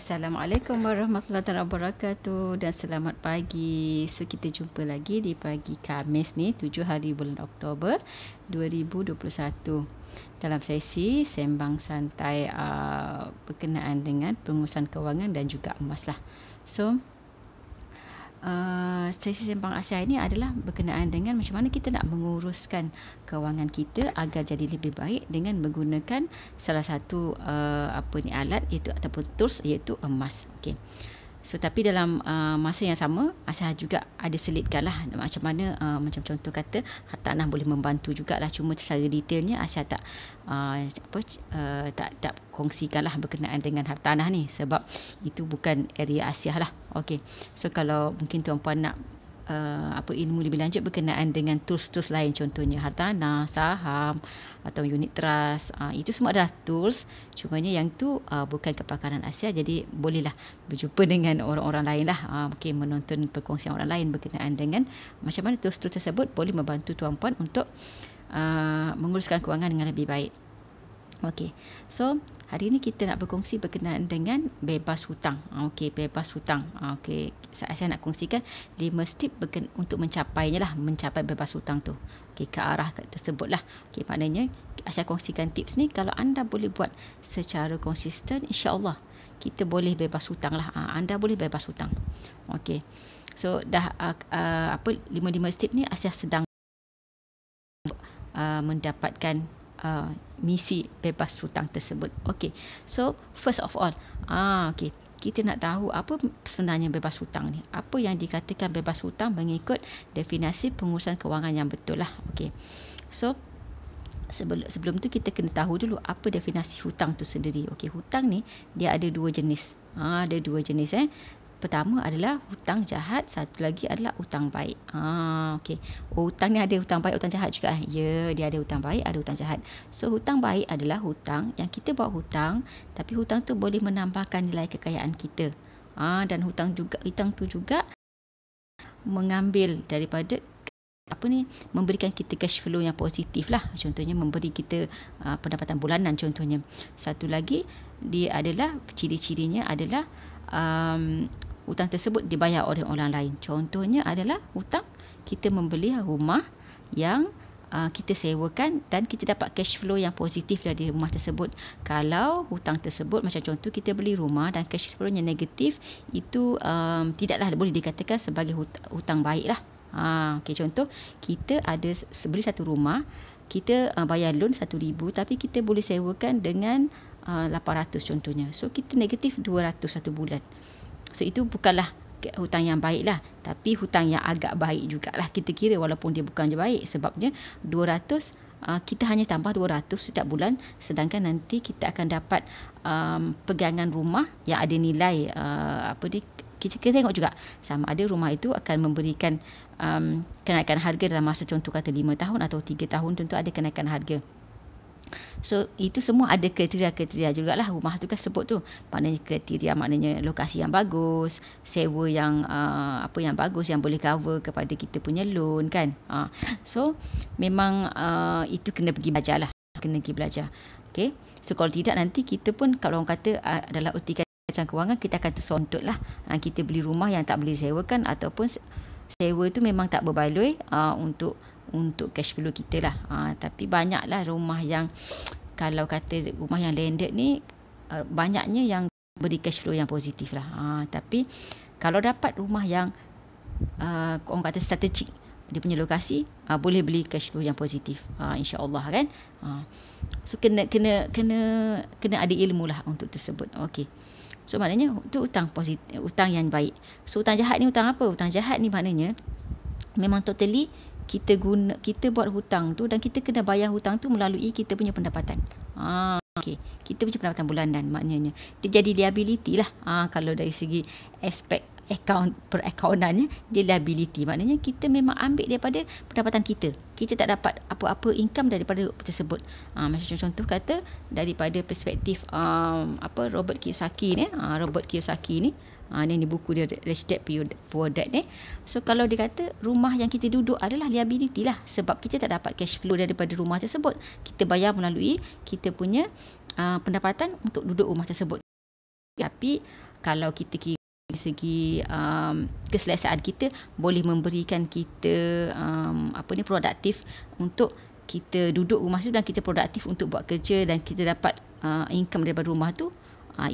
Assalamualaikum warahmatullahi wabarakatuh dan selamat pagi. So kita jumpa lagi di pagi Khamis ni 7 hari bulan Oktober 2021 dalam sesi sembang santai berkenaan dengan pengurusan kewangan dan juga emas lah. So sesi sembang Asia ini adalah berkenaan dengan macam mana kita nak menguruskan kewangan kita agar jadi lebih baik dengan menggunakan salah satu alat iaitu ataupun tools iaitu emas. Okey. So tapi dalam masa yang sama Asia juga ada selitkanlah macam mana macam contoh kata hartanah boleh membantu jugalah, cuma secara detailnya Asia tak kongsikanlah berkenaan dengan hartanah ni sebab itu bukan area Asia lah. Okey. So kalau mungkin tuan-puan nak ilmu lebih lanjut berkenaan dengan tools-tools lain, contohnya hartanah, saham atau unit trust, itu semua adalah tools, cumanya yang tu bukan kepakaran Asia, jadi bolehlah berjumpa dengan orang-orang lain lah, menonton perkongsian orang lain berkenaan dengan macam mana tools-tools tersebut boleh membantu tuan-puan untuk menguruskan kewangan dengan lebih baik. Okey, so hari ini kita nak berkongsi berkenaan dengan bebas hutang. Bebas hutang. Saya nak kongsikan 5 step untuk mencapai bebas hutang tu. Ke arah tersebut lah. Maknanya saya kongsikan tips ni, kalau anda boleh buat secara konsisten, insya-Allah kita boleh bebas hutang lah. Anda boleh bebas hutang. Okey. So dah 5 step ni Asia sedang mendapatkan misi bebas hutang tersebut. Okey. So first of all, kita nak tahu apa sebenarnya bebas hutang ni. Apa yang dikatakan bebas hutang mengikut definisi pengurusan kewangan yang betul lah. Okey. So sebelum tu kita kena tahu dulu apa definisi hutang tu sendiri. Okey, hutang ni dia ada dua jenis. Ada dua jenis Pertama adalah hutang jahat, satu lagi adalah hutang baik. Okey. Hutang ni ada hutang baik, hutang jahat juga. Ya, dia ada hutang baik, ada hutang jahat. So hutang baik adalah hutang yang kita buat hutang, tapi hutang tu boleh menambahkan nilai kekayaan kita. Dan hutang tu juga mengambil daripada memberikan kita cash flow yang positif lah. Contohnya memberi kita pendapatan bulanan contohnya. Satu lagi dia adalah ciri-cirinya adalah hutang tersebut dibayar oleh orang lain. Contohnya adalah hutang kita membeli rumah yang kita sewakan dan kita dapat cash flow yang positif dari rumah tersebut. Kalau hutang tersebut macam contoh kita beli rumah dan cash flow-nya negatif, itu tidaklah boleh dikatakan sebagai hutang baik lah. Contoh kita ada beli satu rumah, kita bayar loan 1,000 tapi kita boleh sewakan dengan 800 contohnya. So kita negatif 200 satu bulan. So itu bukanlah hutang yang baik lah, tapi hutang yang agak baik jugalah kita kira, walaupun dia bukan je baik, sebabnya 200 kita hanya tambah 200 setiap bulan, sedangkan nanti kita akan dapat pegangan rumah yang ada nilai kita tengok juga sama ada rumah itu akan memberikan kenaikan harga dalam masa contoh kata 5 tahun atau 3 tahun, tentu ada kenaikan harga. So itu semua ada kriteria-kriteria jugalah rumah tu kan sebut tu. Maknanya kriteria, maknanya lokasi yang bagus, sewa yang yang bagus yang boleh cover kepada kita punya loan kan. So memang itu kena pergi belajar lah, kena pergi belajar. Okey. So kalau tidak nanti kita pun kalau orang kata adalah erti kacang kewangan, kita akan tersontut lah. Kita beli rumah yang tak boleh sewakan ataupun sewa tu memang tak berbaloi untuk cash flow kita lah. Tapi banyaklah rumah yang kalau kata rumah yang landed ni banyaknya yang beri cash flow yang positif lah. Tapi kalau dapat rumah yang orang kata strategik, dia punya lokasi, boleh beli cash flow yang positif, insya-Allah kan. So kena ada ilmu lah untuk tersebut. Okey. So maknanya itu hutang positif, hutang yang baik. So hutang jahat ni hutang apa? Hutang jahat ni maknanya memang totally kita buat hutang tu dan kita kena bayar hutang tu melalui kita punya pendapatan. Kita punya pendapatan bulanan, maknanya dia jadi liability lah. Kalau dari segi aspek perakaunan dia liability, maknanya kita memang ambil daripada pendapatan kita. Kita tak dapat apa-apa income daripada tersebut. Macam contoh kata daripada perspektif Robert Kiyosaki ni, ni buku dia Rich Dad Poor Dad ni. So kalau dia kata rumah yang kita duduk adalah liability lah, sebab kita tak dapat cash flow daripada rumah tersebut. Kita bayar melalui kita punya pendapatan untuk duduk rumah tersebut. Tapi kalau kita kira dari segi keselesaan kita, boleh memberikan kita produktif untuk kita duduk rumah tu dan kita produktif untuk buat kerja dan kita dapat income daripada rumah tu,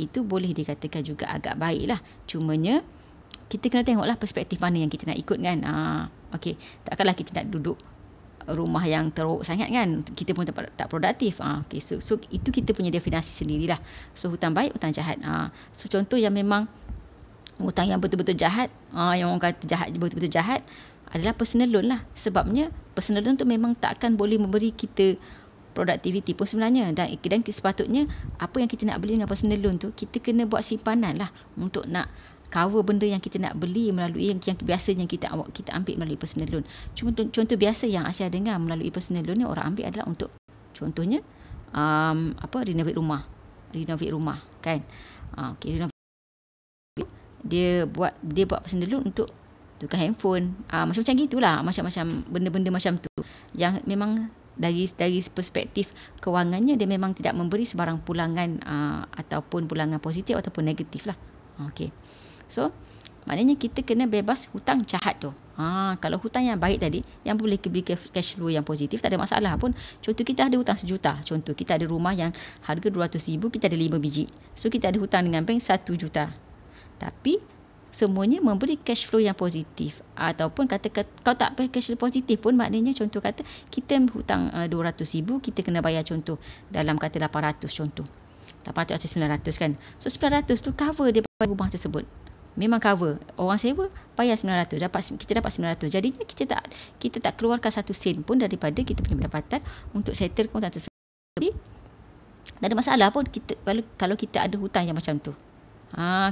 itu boleh dikatakan juga agak baik lah. Cumanya kita kena tengoklah perspektif mana yang kita nak ikut kan. Okey, takkanlah kita nak duduk rumah yang teruk sangat kan, kita pun tak produktif. Okay, so itu kita punya definisi sendirilah. So hutang baik, hutang jahat. So contoh yang memang hutang yang betul-betul jahat, yang orang kata jahat, betul-betul jahat, adalah personal loan lah. Sebabnya personal loan tu memang takkan boleh memberi kita productivity pun sebenarnya, dan sepatutnya apa yang kita nak beli dengan personal loan tu, kita kena buat simpanan lah untuk nak cover benda yang kita nak beli melalui yang biasanya kita ambil melalui personal loan. Cuma contoh biasa yang Asia dengar melalui personal loan ni orang ambil adalah untuk contohnya renovate rumah kan. Okey, dia buat personal loan untuk tukar handphone, macam-macam gitulah, macam-macam benda-benda macam tu yang memang dari perspektif kewangannya dia memang tidak memberi sebarang pulangan ataupun pulangan positif ataupun negatif lah. Okey. So, maknanya kita kena bebas hutang jahat tu. Kalau hutang yang baik tadi, yang boleh beri cash flow yang positif, tak ada masalah pun. Contoh kita ada hutang 1 juta. Contoh kita ada rumah yang harga 200,000, kita ada 5 biji. So, kita ada hutang dengan bank 1 juta. Tapi, semuanya memberi cash flow yang positif. Ataupun kata kau tak beri cash flow positif pun, maknanya contoh kata kita hutang 200,000, kita kena bayar contoh dalam kata 800 contoh. 800 atau 900 kan. So 900 tu cover daripada rumah tersebut. Memang cover. Orang sewa bayar 900, kita dapat 900. Jadinya kita tak keluarkan 1 sen pun daripada kita punya pendapatan untuk settle hutang tersebut. Jadi tak ada masalah pun kita kalau kita ada hutang yang macam tu.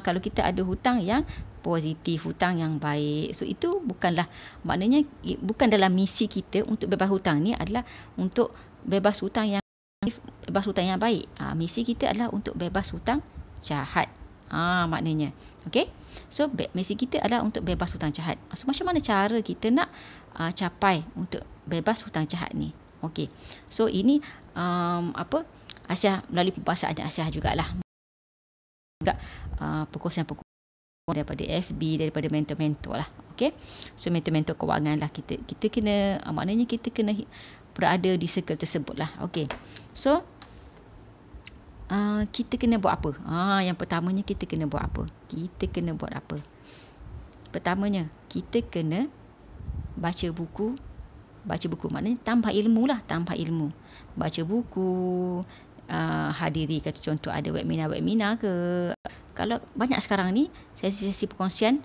Kalau kita ada hutang yang positif, hutang yang baik. So itu maknanya bukan dalam misi kita untuk bebas hutang ni adalah untuk bebas hutang yang baik. Misi kita adalah untuk bebas hutang jahat. Maknanya. Okey. So misi kita adalah untuk bebas hutang jahat. So macam mana cara kita nak capai untuk bebas hutang jahat ni? Okey. So ini Asia melalui pembahasan Asia jugalah. Juga perkongsian daripada FB, daripada mentor-mentor lah. Okey. So mentor-mentor kewangan lah, kita kena maknanya kita kena berada di circle tersebut lah. Okey. So kita kena buat apa? Yang pertamanya kita kena buat apa? Pertamanya kita kena baca buku maknanya tambah ilmu. Baca buku, hadiri kata contoh ada webinar ke. Kalau banyak sekarang ni sesi-sesi perkongsian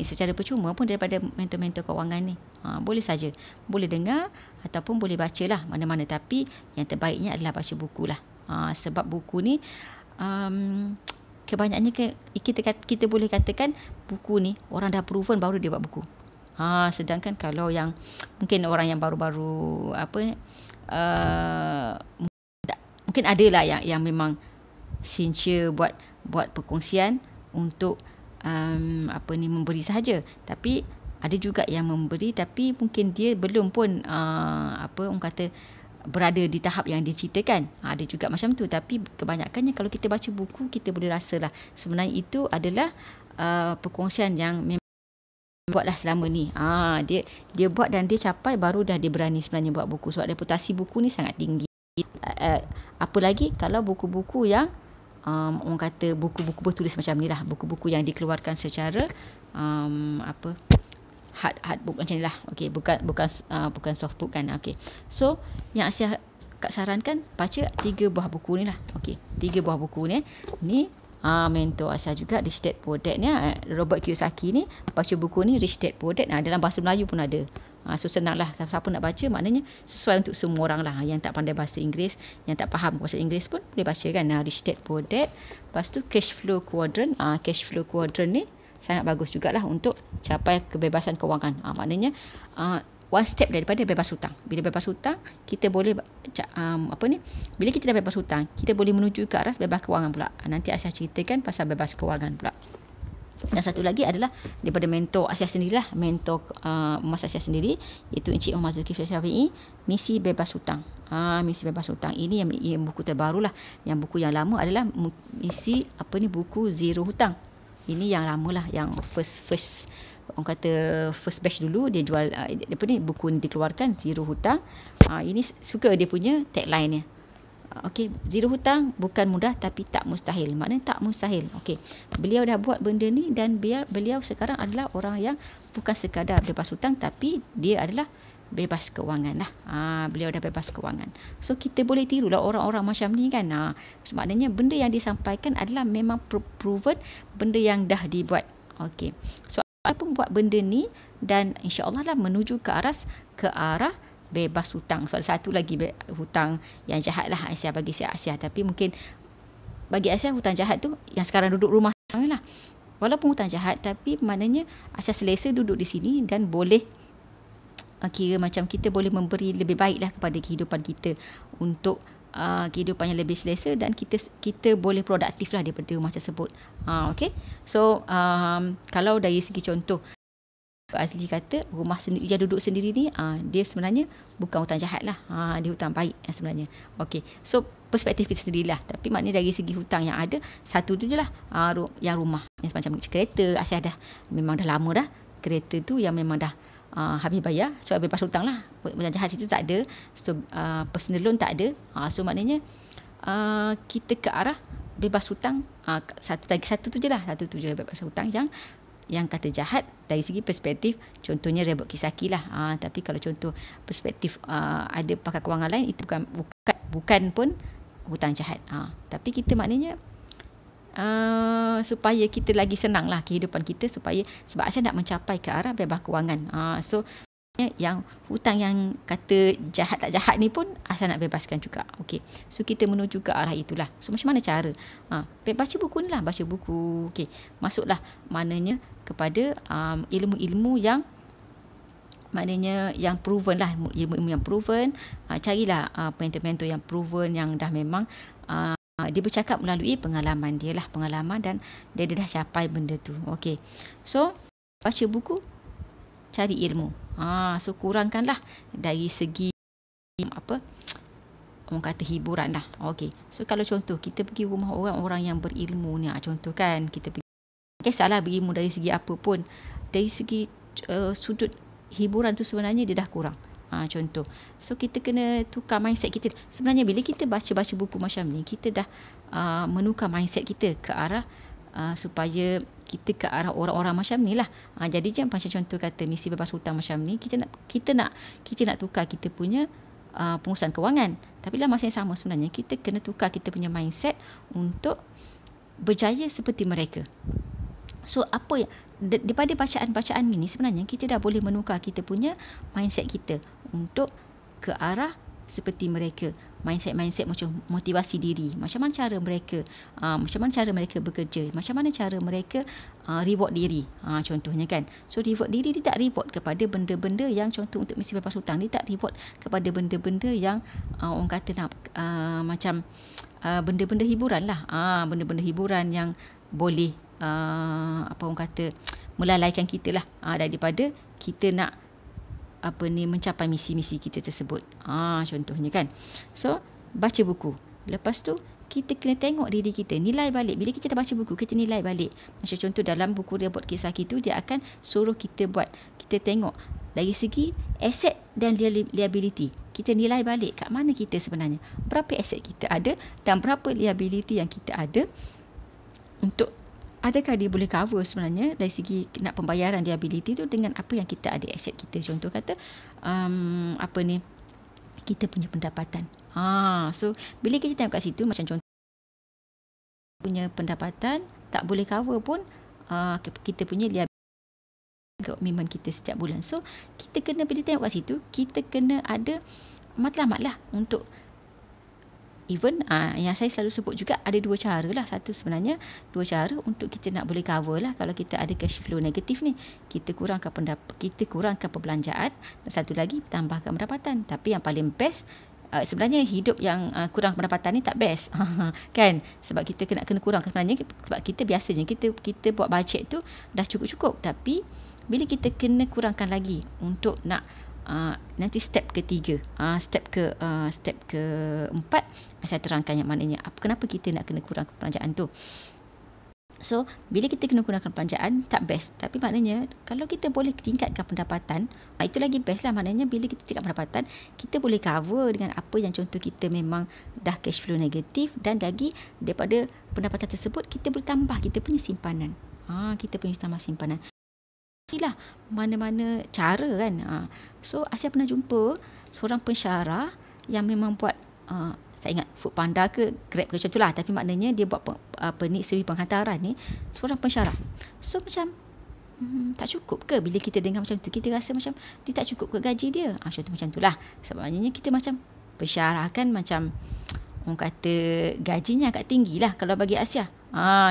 secara percuma pun daripada mentor-mentor kewangan ni. Boleh saja, boleh dengar ataupun boleh baca lah mana-mana, tapi yang terbaiknya adalah baca buku lah. Sebab buku ni kebanyakannya kita boleh katakan buku ni orang dah proven baru dia buat buku. Sedangkan kalau yang mungkin orang yang baru-baru mungkin ada lah yang memang sincere buat perkongsian untuk memberi sahaja, tapi ada juga yang memberi tapi mungkin dia belum pun orang kata berada di tahap yang diceritakan. Ada juga macam tu, tapi kebanyakannya kalau kita baca buku kita boleh rasalah sebenarnya itu adalah perkongsian yang memang buatlah selama ni. Dia buat dan dia capai baru dah dia berani sebenarnya buat buku, sebab reputasi buku ni sangat tinggi. Apa lagi kalau buku-buku yang orang kata buku-buku bertulis macam ni lah, buku-buku yang dikeluarkan secara hard book macam ni lah. Okey, bukan soft book kan. Okey. So yang Asia sarankan baca 3 buah buku ni lah. Okey, 3 buah buku ni. Ni mentor Asia juga, Rich Dad Poor Dad ni, Robert Kiyosaki ni, baca buku ni Rich Dad Poor Dad. Dalam bahasa Melayu pun ada. So senang lah, siapa nak baca, maknanya sesuai untuk semua orang lah. Yang tak pandai bahasa Inggeris, yang tak faham bahasa Inggeris pun boleh baca kan. Rich Dad Poor Dad. Lepas tu Cash Flow Quadrant. Cash Flow Quadrant ni sangat bagus jugalah untuk capai kebebasan kewangan. Maknanya one step daripada bebas hutang. Bila bebas hutang, kita boleh bila kita dah bebas hutang, kita boleh menuju ke arah bebas kewangan pula. Nanti Aisyah ceritakan pasal bebas kewangan pula. Dan satu lagi adalah daripada mentor Asia sendirilah, mentor Emas Asia sendiri, iaitu Encik Muhammad Zulkifli Syafi'i, Misi Bebas Hutang. Misi Bebas Hutang ini yang buku terbaru lah. Yang buku yang lama adalah misi buku Zero Hutang. Ini yang lama lah, yang first orang kata first batch dulu dia jual buku ni dikeluarkan, Zero Hutang. Ini suka dia punya tagline-nya. Okey, zero hutang bukan mudah tapi tak mustahil. Maknanya tak mustahil. Okey, beliau dah buat benda ni dan beliau sekarang adalah orang yang bukan sekadar bebas hutang tapi dia adalah bebas kewangan lah. Beliau dah bebas kewangan. So kita boleh tirulah orang-orang macam ni kan. Maknanya benda yang disampaikan adalah memang proven, benda yang dah dibuat. Okey. So apa buat benda ni dan insya-Allah lah menuju ke arah bebas hutang. Soal satu lagi hutang yang jahat lah Aisyah bagi si Aisyah. Tapi mungkin bagi Aisyah hutang jahat tu yang sekarang duduk rumah lah. Walaupun hutang jahat tapi maknanya Aisyah selesa duduk di sini dan boleh kira macam kita boleh memberi lebih baik lah kepada kehidupan kita untuk kehidupan yang lebih selesa dan kita boleh produktif lah daripada rumah tersebut. Okay. So kalau dari segi contoh Azli kata rumah sendiri, dia duduk sendiri ni, dia sebenarnya bukan hutang jahat lah, dia hutang baik sebenarnya. Okey, so perspektif kita sendirilah. Tapi maknanya dari segi hutang yang ada, satu tu je lah, yang rumah, yang semacam kereta, Asyah dah memang dah lama dah, kereta tu yang memang dah habis bayar, so bebas hutang lah. Hutang jahat situ tak ada, so personal loan tak ada, so maknanya kita ke arah bebas hutang. Satu tu je bebas hutang yang kata jahat dari segi perspektif contohnya Rebot Kisaki lah. Tapi kalau contoh perspektif ada pakar kewangan lain, itu bukan pun hutang jahat. Tapi kita maknanya supaya kita lagi senang lah kehidupan kita, sebab Aisyah nak mencapai ke arah bebas kewangan. So yang hutang yang kata jahat tak jahat ni pun Aisyah nak bebaskan juga. Okey, so kita menuju ke arah itulah. So macam mana cara? Baca buku ni lah, baca buku. Okey, masuklah maknanya kepada ilmu-ilmu yang maknanya yang proven lah, ilmu-ilmu yang proven. Carilah mentor-mentor yang proven, yang dah memang dia bercakap melalui pengalaman dia lah, pengalaman dan dia dah capai benda tu. Okey, so baca buku, cari ilmu. So kurangkanlah dari segi orang kata hiburan lah. Okey, so kalau contoh kita pergi rumah orang-orang yang berilmu ni, contoh kan kita pergi, kisahlah berilmu dari segi apa pun, dari segi sudut hiburan tu sebenarnya dia dah kurang. Contoh, so kita kena tukar mindset kita. Sebenarnya bila kita baca-baca buku macam ni, kita dah menukar mindset kita ke arah supaya kita ke arah orang-orang macam ni lah. Jadi je macam contoh kata misi bebas hutang macam ni, kita nak tukar kita punya pengurusan kewangan. Tapi dalam masa yang sama sebenarnya kita kena tukar kita punya mindset untuk berjaya seperti mereka. So apa yang daripada bacaan-bacaan ini sebenarnya kita dah boleh menukar kita punya mindset kita untuk ke arah seperti mereka. Mindset macam motivasi diri, macam mana cara mereka bekerja, macam mana cara mereka reward diri, contohnya kan. So reward diri, dia tak reward kepada benda-benda yang contoh untuk misi bebas hutang, dia tak reward kepada benda-benda yang orang kata nak macam benda-benda hiburan lah, benda-benda hiburan yang boleh orang kata melalaikan kita lah daripada kita nak mencapai misi-misi kita tersebut. Contohnya kan. So baca buku, lepas tu kita kena tengok diri kita, nilai balik. Bila kita dah baca buku, kita nilai balik. Macam contoh dalam buku Rebot Kisaki tu, dia akan suruh kita kita tengok dari segi aset dan liability. Kita nilai balik kat mana kita sebenarnya, berapa aset kita ada dan berapa liability yang kita ada, untuk adakah dia boleh cover sebenarnya dari segi nak pembayaran liability tu dengan apa yang kita ada aset kita. Contoh kata kita punya pendapatan. So bila kita tengok kat situ, macam contoh punya pendapatan tak boleh cover pun kita punya liability komitmen kita setiap bulan. So kita kena, bila tengok kat situ, kita kena ada matlamat lah untuk even yang saya selalu sebut juga, ada dua cara lah. Satu sebenarnya dua cara untuk kita nak boleh cover lah kalau kita ada cash flow negatif ni. Kita kurangkan perbelanjaan, dan satu lagi tambahkan pendapatan. Tapi yang paling best sebenarnya hidup yang kurang pendapatan ni tak best. Kan? Sebab kita kena kurang sebenarnya, sebab kita biasanya kita buat bajet tu dah cukup-cukup, tapi bila kita kena kurangkan lagi untuk nak nanti step ketiga, step keempat, saya terangkan yang maknanya kenapa kita nak kena kurangkan peranjaan tu. So, bila kita kena gunakan peranjaan, tak best. Tapi maknanya, kalau kita boleh tingkatkan pendapatan, itu lagi best lah. Maknanya, bila kita tingkatkan pendapatan, kita boleh cover dengan apa yang contoh kita memang dah cash flow negatif, dan lagi daripada pendapatan tersebut, kita boleh tambah kita punya simpanan. Kita punya tambah simpanan. Inilah mana-mana cara kan. So, Asia pernah jumpa seorang pensyarah yang memang buat saya ingat Foodpanda ke Grab ke macam tu lah, tapi maknanya dia buat servis penghantaran ni, seorang pensyarah. So macam tak cukup ke bila kita dengar macam tu, kita rasa macam dia tak cukup ke gaji dia, contoh macam tu lah. Sebabnya kita macam pensyarah kan, macam orang kata gajinya agak tinggi lah kalau bagi Asia.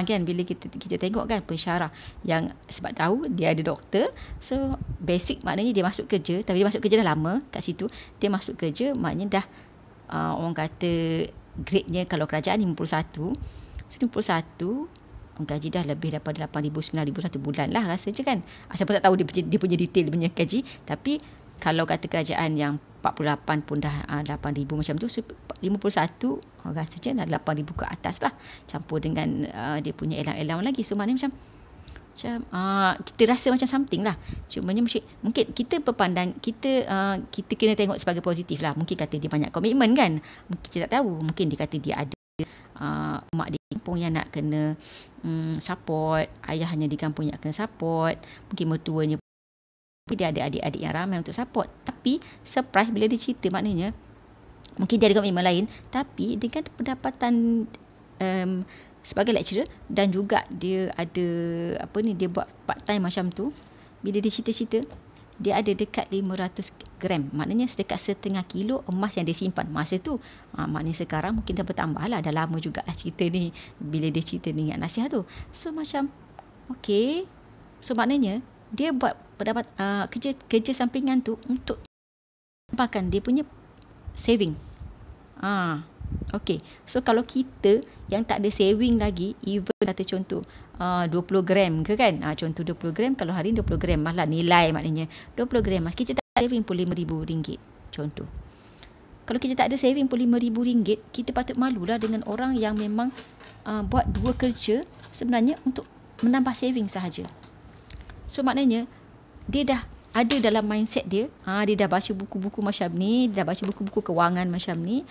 Kan bila kita tengok kan pensyarah yang, sebab tahu dia ada doktor, so basic maknanya dia masuk kerja, tapi dia masuk kerja dah lama kat situ, dia masuk kerja maknanya dah orang kata grade-nya kalau kerajaan 51, so 51 gaji dah lebih daripada 8,000, 9,000 satu bulan lah rasa je kan. Saya pun tak tahu dia punya detail, dia punya gaji, tapi kalau kata kerajaan yang 48 pun dah 8,000 macam tu, so 51 rasa je dah 8,000 ke atas lah, campur dengan dia punya elang-elang lagi. So maknanya macam kita rasa macam something lah. Cumanya mungkin kita berpandang, kita kena tengok sebagai positif lah. Mungkin kata dia banyak komitmen kan, mungkin kita tak tahu, mungkin dia kata dia ada mak di kampung yang nak kena support, ayahnya di kampung yang kena support, mungkin mertuanya, dia ada adik-adik yang ramai untuk support. Tapi surprise bila dia cerita, maknanya mungkin dia ada komitmen lain, tapi dengan pendapatan sebagai lecturer, dan juga dia ada dia buat part time macam tu. Bila dia cerita-cerita, dia ada dekat 500 gram, maknanya sedekat setengah kilo emas yang dia simpan masa tu. Maknanya sekarang mungkin dah bertambah lah, dah lama jugalah cerita ni bila dia cerita ni dengan nasihat tu. So macam okay, so maknanya dia buat pendapat kerja sampingan tu untuk tambahkan dia punya saving. Okay, so kalau kita yang tak ada saving lagi, even kata contoh 20 gram ke kan, contoh 20 gram, kalau hari ni 20 gram lah nilai, maknanya 20 gram lah, kita tak ada saving pun RM5,000 contoh. Kalau kita tak ada saving pun RM5,000, kita patut malulah dengan orang yang memang buat dua kerja sebenarnya untuk menambah saving sahaja. So maknanya dia dah ada dalam mindset dia, dia dah baca buku-buku macam ni, dia dah baca buku-buku kewangan macam ni,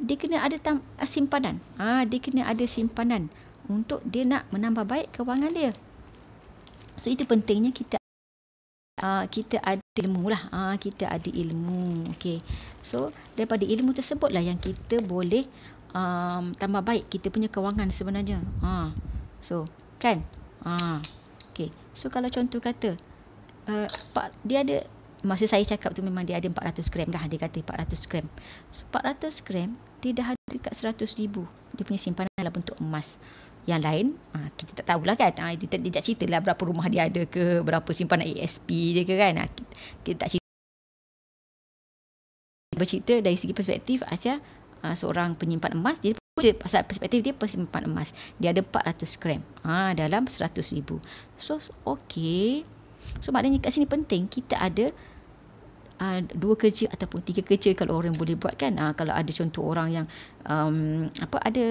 dia kena ada simpanan. Dia kena ada simpanan untuk dia nak menambah baik kewangan dia. So itu pentingnya kita ada ilmu lah. Kita ada ilmu. Okay. So daripada ilmu tersebut lah yang kita boleh tambah baik kita punya kewangan sebenarnya. So kan. Okay. So kalau contoh kata dia ada, masa saya cakap tu memang dia ada 400 gram lah, dia kata 400 gram. So 400 gram dia dah ada dekat 100,000 dia punya simpanan dalam bentuk emas. Yang lain kita tak tahulah kan, dia tak cerita lah berapa rumah dia ada ke, berapa simpanan ASP dia ke kan. Kita tak cerita. Bercerita dari segi perspektif Asia, seorang penyimpan emas, dia pasal perspektif dia penyimpan emas, dia ada 400 gram dalam 100,000. So okay, so maknanya kat sini penting kita ada 2 kerja ataupun 3 kerja kalau orang boleh buat kan. Kalau ada contoh orang yang ada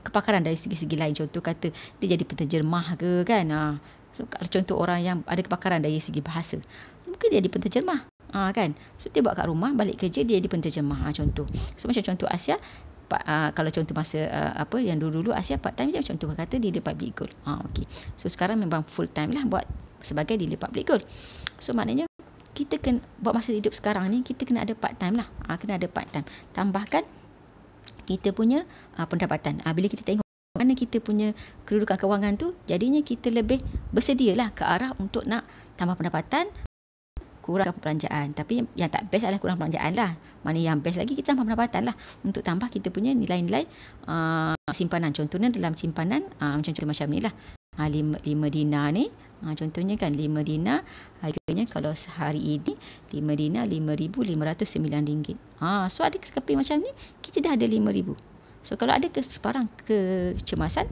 kepakaran dari segi-segi lain, contoh kata dia jadi penterjemah ke kan. So kalau contoh orang yang ada kepakaran dari segi bahasa, mungkin dia jadi penterjemah kan. So dia buat kat rumah, balik kerja dia jadi penterjemah contoh. So macam contoh Asia, kalau contoh masa yang dulu-dulu Asia part time je, contoh kata dia public goal. Okay. So sekarang memang full time lah buat sebagai dealer public goal. So maknanya kita kena buat masa hidup sekarang ni, kita kena ada part time lah. Kena ada part time. Tambahkan kita punya pendapatan. Bila kita tengok mana kita punya kedudukan kewangan tu, jadinya kita lebih bersedia lah ke arah untuk nak tambah pendapatan, kurangkan perbelanjaan. Tapi yang tak best adalah kurang perbelanjaan lah. Mana yang best lagi kita tambah pendapatan lah, untuk tambah kita punya nilai-nilai simpanan. Contohnya dalam simpanan macam ni lah, 5 dinar ni, Contohnya kan 5 dinar harganya kalau sehari ini 5 dinar RM5,509. So ada keping macam ni, kita dah ada RM5,000. So kalau ada sebarang kecemasan,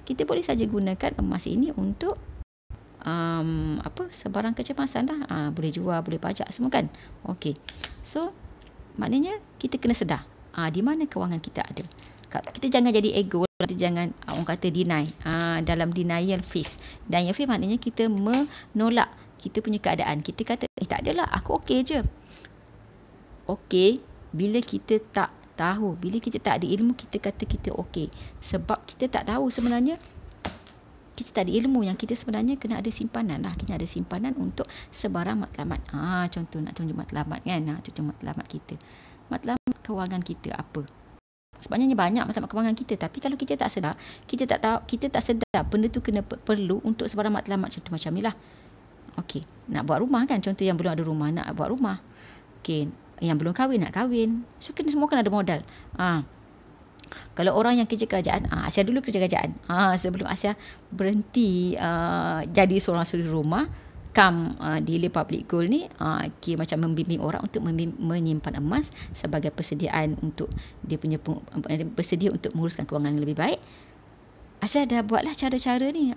kita boleh saja gunakan emas ini untuk sebarang kecemasan lah. Boleh jual, boleh pajak semua kan. Okey. So maknanya kita kena sedar di mana kewangan kita ada. Kita jangan jadi ego, kita jangan orang kata deny. Dalam denial phase. Denial phase maknanya kita menolak kita punya keadaan. Kita kata tak adalah, aku okey je. Okey bila kita tak tahu, bila kita tak ada ilmu, kita kata kita okey. Sebab kita tak tahu sebenarnya kita tak ada ilmu yang kita sebenarnya kena ada simpanan lah. Kena ada simpanan untuk sebarang matlamat. Contoh nak tunjuk matlamat kan. Contoh matlamat kita. Matlamat kewangan kita apa? Sebenarnya banyak matlamat kewangan kita, tapi kalau kita tak sedar, kita tak tahu, kita tak sedar benda tu kena perlu untuk sebarang matlamat. Contoh macam ni lah. Okey, nak buat rumah kan, contoh yang belum ada rumah nak buat rumah. Okey, yang belum kahwin nak kahwin. So semua kan ada modal. Kalau orang yang kerja kerajaan, Asia dulu kerja kerajaan. Sebelum Asia berhenti jadi seorang suri rumah, dealer public gold ni macam membimbing orang untuk menyimpan emas sebagai persediaan untuk dia punya bersedia untuk menguruskan kewangan yang lebih baik. Asia dah buatlah cara-cara ni.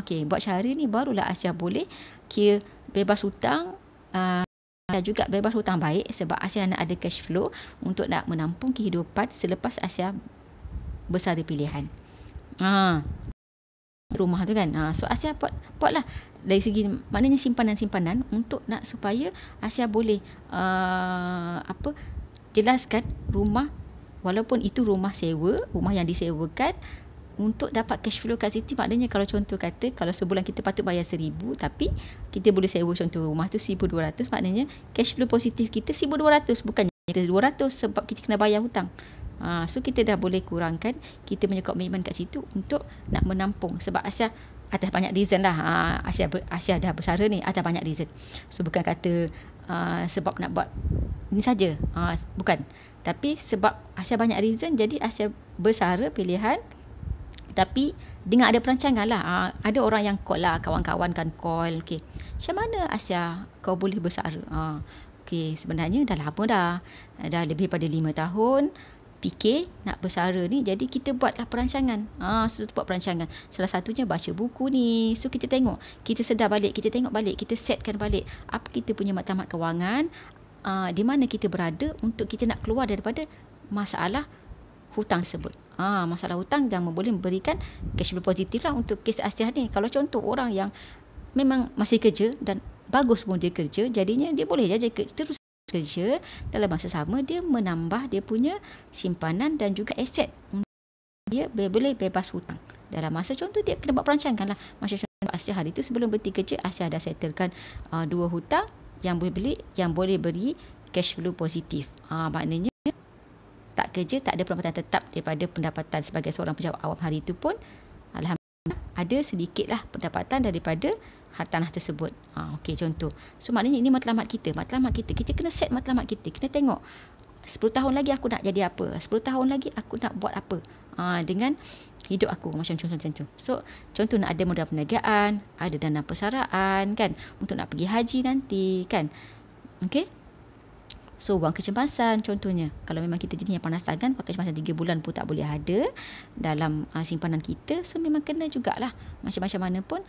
Okey, buat cara ni barulah Asia boleh kira bebas hutang dan juga bebas hutang baik, sebab Asia nak ada cash flow untuk nak menampung kehidupan selepas Asia bersara pilihan. Rumah tu kan. So Asia buatlah dari segi maknanya simpanan-simpanan untuk nak supaya Asia boleh jelaskan rumah, walaupun itu rumah sewa, rumah yang disewakan, untuk dapat cash flow kat situ. Maknanya kalau contoh kata, kalau sebulan kita patut bayar 1,000, tapi kita boleh sewa contoh rumah tu 1,200, maknanya cash flow positif kita 1,200, bukannya 200 sebab kita kena bayar hutang. So kita dah boleh kurangkan kita punya komitmen kat situ untuk nak menampung, sebab Asia atas banyak reason lah. Asia dah bersara ni atas banyak reason. So bukan kata sebab nak buat ni saja, bukan, tapi sebab Asia banyak reason, jadi Asia bersara pilihan. Tapi dengan ada perancangan lah. Ada orang yang call lah, kawan-kawan kan call, okay, macam mana Asia kau boleh bersara? Okay, sebenarnya dah lama dah lebih pada 5 tahun fikir nak bersara ni. Jadi kita buatlah perancangan. Buat perancangan. Salah satunya baca buku ni. So kita tengok, kita sedar balik, kita tengok balik, kita setkan balik apa kita punya matlamat kewangan, di mana kita berada untuk kita nak keluar daripada masalah hutang tersebut. Masalah hutang dan boleh memberikan cash flow positif lah untuk kes Asia ni. Kalau contoh orang yang memang masih kerja dan bagus pun dia kerja, jadinya dia boleh saja terus kerja, dalam masa sama dia menambah dia punya simpanan dan juga aset. Dia boleh bebas hutang. Dalam masa contoh dia kena buat perancangan lah. Macam contoh Asia hari tu sebelum berhenti kerja, Asia dah settlekan 2 hutang yang boleh beri cash flow positif. Maknanya tak kerja, tak ada pendapatan tetap daripada pendapatan sebagai seorang pejabat awam hari itu pun, alhamdulillah ada sedikitlah pendapatan daripada hartanah tersebut. Okey, contoh. So maknanya ini matlamat kita. Kita kena set matlamat kita. Kita tengok 10 tahun lagi aku nak jadi apa? 10 tahun lagi aku nak buat apa? Dengan hidup aku, macam contoh. So contoh nak ada modal perniagaan, ada dana persaraan kan, untuk nak pergi haji nanti kan. Okey. So wang kecemasan contohnya, kalau memang kita jenis yang panas tangan, pakai kecemasan 3 bulan pun tak boleh ada dalam simpanan kita. So memang kena jugalah. Macam-macam mana pun,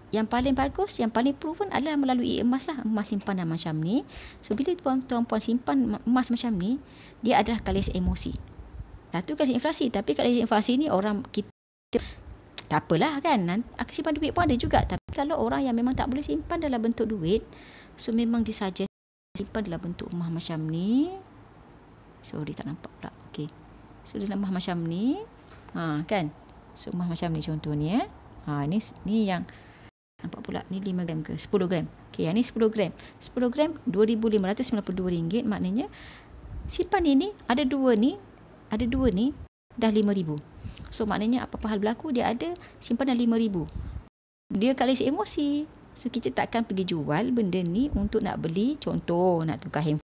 yang paling bagus, yang paling proven adalah melalui emas lah. Emas simpanan macam ni. So bila tuan-tuan simpan emas macam ni, dia adalah kalis emosi. Satu kalis inflasi. Tapi kalis inflasi ni orang kita tak apalah kan, aku simpan duit pun ada juga. Tapi kalau orang yang memang tak boleh simpan dalam bentuk duit, so memang disaja simpan dalam bentuk emas macam ni. Sorry tak nampak pula. Okey. So dalam emas macam ni. Kan. So emas macam ni contoh ni ni yang nampak pula ni 5 gram ke 10 gram. Okey, yang ni 10 gram. 10 gram RM2,592. Maknanya simpan ini ada dua ni dah 5,000. So maknanya apa-apa hal berlaku, dia ada simpanan 5,000. Dia kalis emosi. So kita takkan pergi jual benda ni untuk nak beli, contoh nak tukar handphone.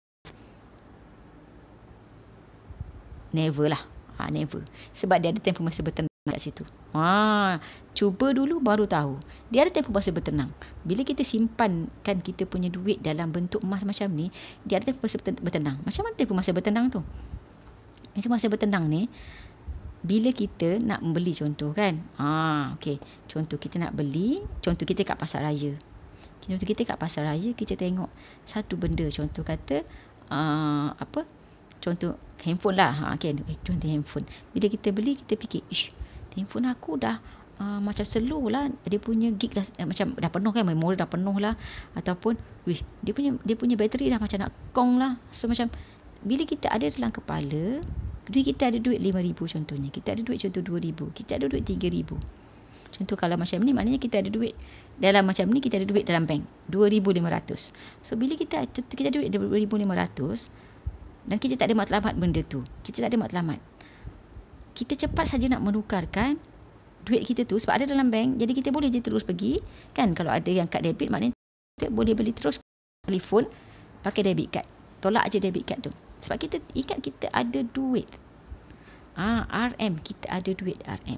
Never lah. Never. Sebab dia ada tempoh masa bertenang. kat situ. Cuba dulu baru tahu. Dia ada tempoh masa bertenang. Bila kita simpankan kita punya duit dalam bentuk emas macam ni, dia ada tempoh masa bertenang. Macam mana tempoh masa bertenang tu? Tempoh masa bertenang ni, bila kita nak membeli contoh kan. Okey. Contoh kita nak beli, contoh kita kat pasar raya. Contoh kita kat pasar raya, kita tengok satu benda, contoh kata contoh handphone lah. Contoh handphone. Bila kita beli, kita fikir, handphone aku dah macam slow lah, dia punya gig dah macam dah penuh kan, memori dah penuh lah, ataupun dia punya bateri dah macam nak kong lah. So macam bila kita ada dalam kepala, kita ada duit 5,000 contohnya, kita ada duit contoh 2,000, kita ada duit 3,000. Contoh kalau macam ni, maknanya kita ada duit dalam macam ni, kita ada duit dalam bank 2,500. So bila kita ada duit 2,500 dan kita tak ada matlamat benda tu, kita tak ada matlamat, kita cepat saja nak menukarkan duit kita tu sebab ada dalam bank, jadi kita boleh je terus pergi kan. Kalau ada yang kad debit, maknanya kita boleh beli terus telefon pakai debit card, tolak je debit card tu sebab kita ingat kita ada duit. RM, kita ada duit RM.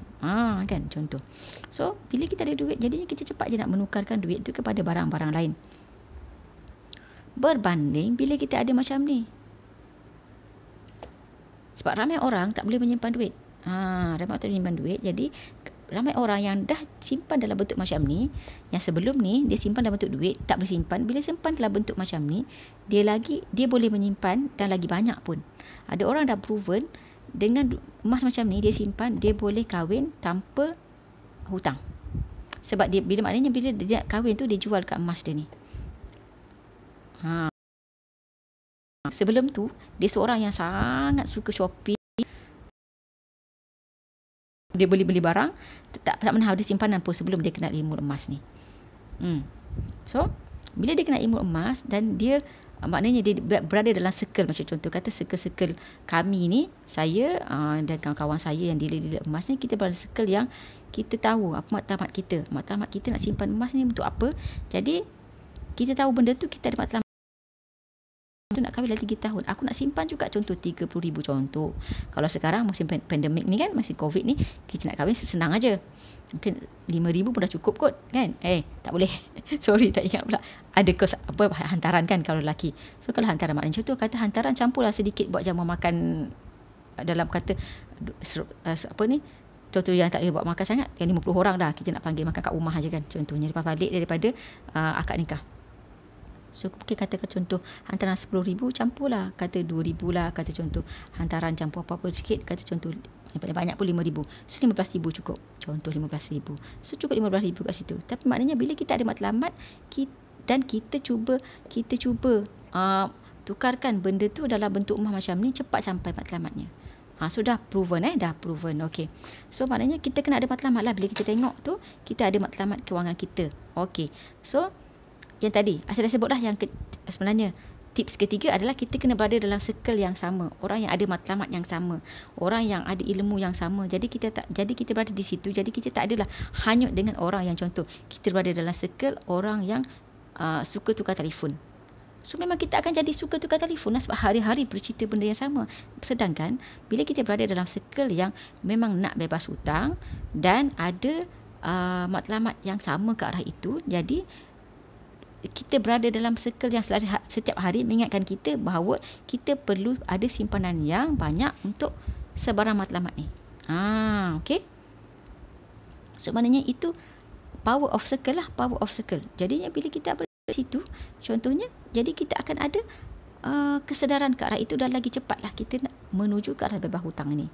Kan contoh. So bila kita ada duit, jadinya kita cepat je nak menukarkan duit tu kepada barang-barang lain, berbanding bila kita ada macam ni. Sebab ramai orang tak boleh menyimpan duit. Ramai orang tak boleh menyimpan duit. Jadi ramai orang yang dah simpan dalam bentuk macam ni, yang sebelum ni dia simpan dalam bentuk duit, tak boleh simpan. Bila simpan dalam bentuk macam ni, dia boleh menyimpan dan lagi banyak pun. Ada orang dah proven dengan emas macam ni, dia simpan, dia boleh kahwin tanpa hutang. Sebab dia bila dia kahwin tu, dia jual kat emas dia ni. Sebelum tu dia seorang yang sangat suka shopping, dia beli barang, tak pernah ada simpanan pun sebelum dia kena ilmu emas ni. So bila dia kena ilmu emas dan dia maknanya dia berada dalam circle, macam contoh kata circle kami ni, saya dan kawan-kawan saya yang dealer emas ni, kita berada circle yang kita tahu apa matlamat kita nak simpan emas ni untuk apa. Jadi kita tahu benda tu, kita ada matlamat tu nak kahwin dalam 3 tahun. Aku nak simpan juga contoh 30,000 contoh. Kalau sekarang musim pandemik ni kan, masih COVID ni, kita nak kahwin senang aja. Mungkin 5,000 pun dah cukup kot kan. Tak boleh. Sorry, tak ingat pula. Ada kos hantaran kan kalau lelaki. So kalau hantaran, maknanya contoh kata hantaran, campurlah sedikit buat jamu makan dalam kata contoh yang tak boleh buat makan sangat, yang 50 orang dah, kita nak panggil makan kat rumah aja kan. Contohnya lepas balik daripada akad nikah. So mungkin katakan contoh hantaran 10,000, campurlah kata 2,000 lah, kata contoh hantaran campur apa-apa sikit, kata contoh banyak pun 5,000. So 15,000 cukup. Contoh 15,000. So cukup 15,000 kat situ. Tapi maknanya bila kita ada matlamat dan kita cuba tukarkan benda tu dalam bentuk emas macam ni, cepat sampai matlamatnya. So dah proven. Okey. So maknanya kita kena ada matlamat lah. Bila kita tengok tu, kita ada matlamat kewangan kita. Okey. So yang tadi saya dah sebutlah, yang sebenarnya tips ketiga adalah kita kena berada dalam circle yang sama, orang yang ada matlamat yang sama, orang yang ada ilmu yang sama. Jadi kita berada di situ. Jadi kita tak adalah hanyut dengan orang yang contoh kita berada dalam circle orang yang suka tukar telefon. So memang kita akan jadi suka tukar telefon lah, sebab hari-hari bercerita benda yang sama. Sedangkan bila kita berada dalam circle yang memang nak bebas hutang dan ada matlamat yang sama ke arah itu, jadi kita berada dalam circle yang setiap hari mengingatkan kita bahawa kita perlu ada simpanan yang banyak untuk sebarang matlamat ni. Okey. So maknanya itu power of circle lah, power of circle. Jadinya bila kita berada di situ, contohnya, jadi kita akan ada kesedaran ke arah itu dan lagi cepatlah kita nak menuju ke arah bebas hutang ni.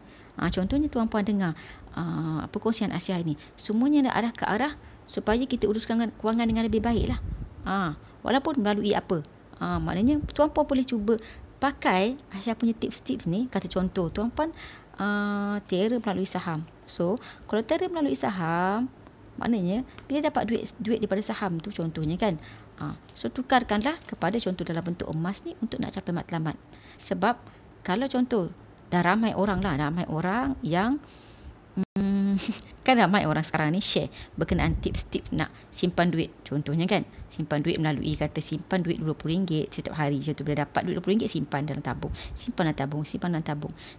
Contohnya tuan-puan dengar perkongsian Asia ini, semuanya nak arah ke arah supaya kita uruskan kewangan dengan lebih baik lah. Walaupun melalui apa, maknanya tuan-puan boleh cuba pakai Aisyah punya tips-tips ni. Kata contoh, tuan-puan tera melalui saham. So kalau tera melalui saham, maknanya bila dapat duit daripada saham tu contohnya kan, so tukarkanlah kepada contoh dalam bentuk emas ni untuk nak capai matlamat. Sebab kalau contoh dah ramai orang yang kan ramai orang sekarang ni share berkenaan tips-tips nak simpan duit. Contohnya kan, simpan duit melalui kata simpan duit RM20 setiap hari. Contoh bila dapat duit RM20, simpan dalam tabung.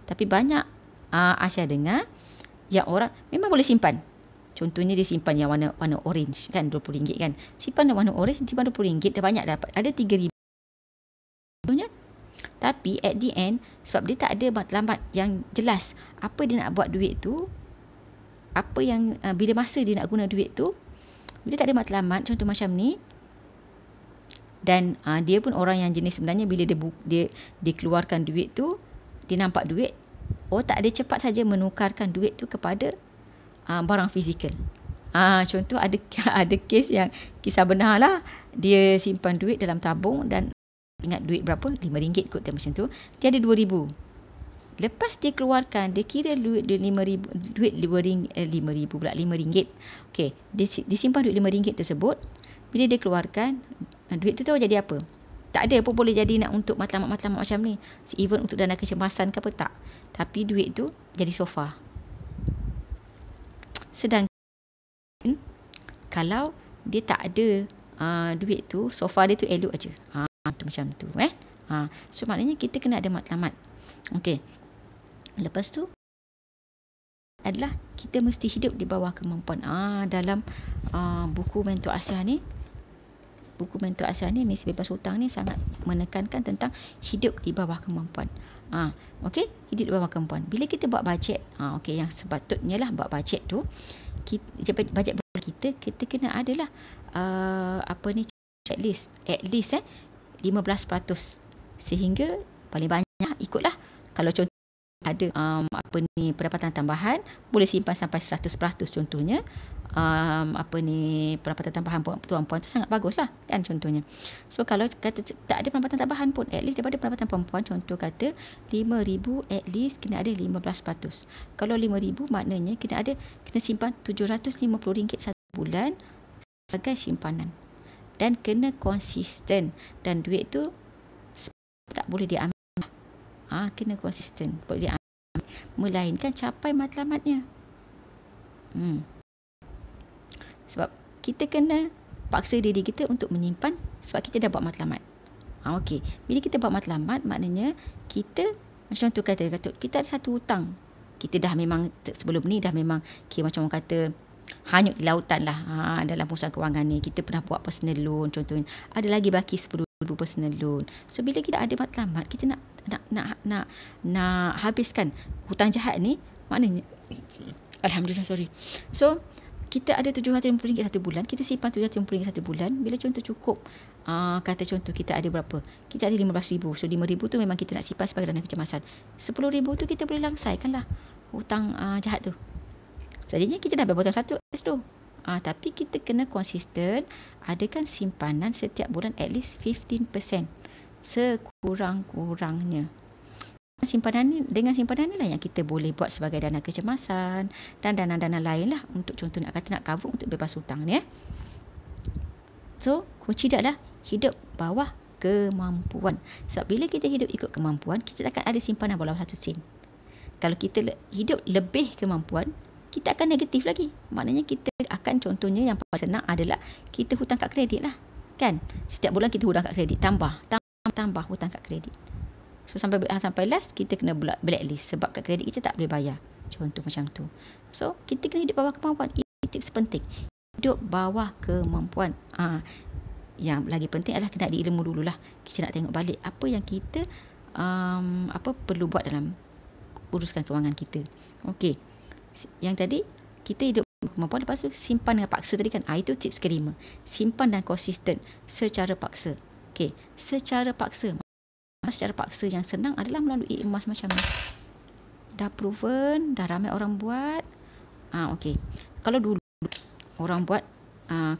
Tapi banyak Aisyah dengar yang orang memang boleh simpan. Contohnya dia simpan yang warna orange kan, RM20 kan. Simpan warna orange, simpan RM20, dah banyak dapat. Ada 3,000. Contohnya. Tapi at the end, sebab dia tak ada matlamat yang jelas apa dia nak buat duit tu, apa yang bila masa dia nak guna duit tu, bila tak ada matlamat contoh macam ni, dan dia pun orang yang jenis sebenarnya bila dia keluarkan duit tu, dia nampak duit, tak ada cepat saja menukarkan duit tu kepada barang fizikal. Contoh ada kes yang kisah benar lah, dia simpan duit dalam tabung dan ingat duit berapa? RM5 kot macam tu. Dia ada RM2,000. Lepas dia keluarkan, dia kira duit RM5,000, duit RM5,000 pula, RM5. Okey, dia simpan duit RM5 tersebut. Bila dia keluarkan, duit tu tahu jadi apa? Tak ada pun boleh jadi nak untuk matlamat-matlamat macam ni. Even untuk dana kecemasan ke apa, tak. Tapi duit tu jadi sofa. Sedangkan kalau dia tak ada duit tu, sofa dia tu elok aja. Tu macam tu so maknanya kita kena ada matlamat. Okey. Lepas tu adalah kita mesti hidup di bawah kemampuan. Dalam buku Mentor Asia ni, misi bebas hutang ni sangat menekankan tentang hidup di bawah kemampuan. Okey, hidup di bawah kemampuan. Bila kita buat bajet, okey, yang sepatutnya lah buat bajet tu, bajet kita kena adalah checklist, at least 15%, sehingga paling banyak ikutlah. Kalau contoh ada pendapatan tambahan, boleh simpan sampai 100% contohnya. Pendapatan tambahan tuan-puan tu sangat bagus lah kan contohnya. So kalau kata tak ada pendapatan tambahan pun, at least daripada pendapatan perempuan, contoh kata RM5,000, at least kena ada 15%. Kalau RM5,000 maknanya kena simpan RM750 satu bulan sebagai simpanan. Dan kena konsisten, dan duit tu tak boleh diambil. Kena konsisten, boleh diambil, melainkan capai matlamatnya. Sebab kita kena paksa diri kita untuk menyimpan, sebab kita dah buat matlamat. Okey, bila kita buat matlamat, maknanya kita, macam tu kata kita ada satu hutang, kita dah memang sebelum ni dah memang macam orang kata hanyut di lautan lah. Dalam perusahaan kewangan ni kita pernah buat personal loan contohnya, ada lagi baki RM10,000 personal loan. So bila kita ada matlamat, kita nak habiskan hutang jahat ni, maknanya alhamdulillah, so kita ada RM750 satu bulan, kita simpan RM750 satu bulan. Bila contoh cukup, kata contoh kita ada berapa, kita ada RM15,000, so RM5,000 tu memang kita nak simpan sebagai dana kecemasan. RM10,000 tu kita boleh langsaikan lah hutang jahat tu. Sejadinya kita dah berhutang satu tu. Tapi kita kena konsisten, adakan simpanan setiap bulan at least 15%. Sekurang-kurangnya. Dengan simpanan ni lah yang kita boleh buat sebagai dana kecemasan dan dana-dana lain lah, untuk contoh nak cover untuk bebas hutang ni. So, kunci dia adalah hidup bawah kemampuan. Sebab bila kita hidup ikut kemampuan, kita takkan ada simpanan bawah 1 sen. Kalau kita hidup lebih kemampuan, kita akan negatif lagi. Maknanya kita akan, contohnya yang paling senang adalah kita hutang kad kredit lah. Kan? Setiap bulan kita hutang kad kredit, tambah hutang kad kredit. So sampai last kita kena blacklist sebab kad kredit kita tak boleh bayar. Contoh macam tu. So kita kena hidup bawah kemampuan. Ini tips penting. Hidup bawah kemampuan. Yang lagi penting adalah kena ada ilmu dululah. Kita nak tengok balik apa yang kita perlu buat dalam uruskan kewangan kita. Okey. Yang tadi kita hidup kemampuan, lepas tu simpan dengan paksa tadi kan. Itu tips kelima. Simpan dan konsisten secara paksa. Okey, secara paksa yang senang adalah melalui emas macam ni. Dah proven, dah ramai orang buat. Okey. Kalau dulu orang buat,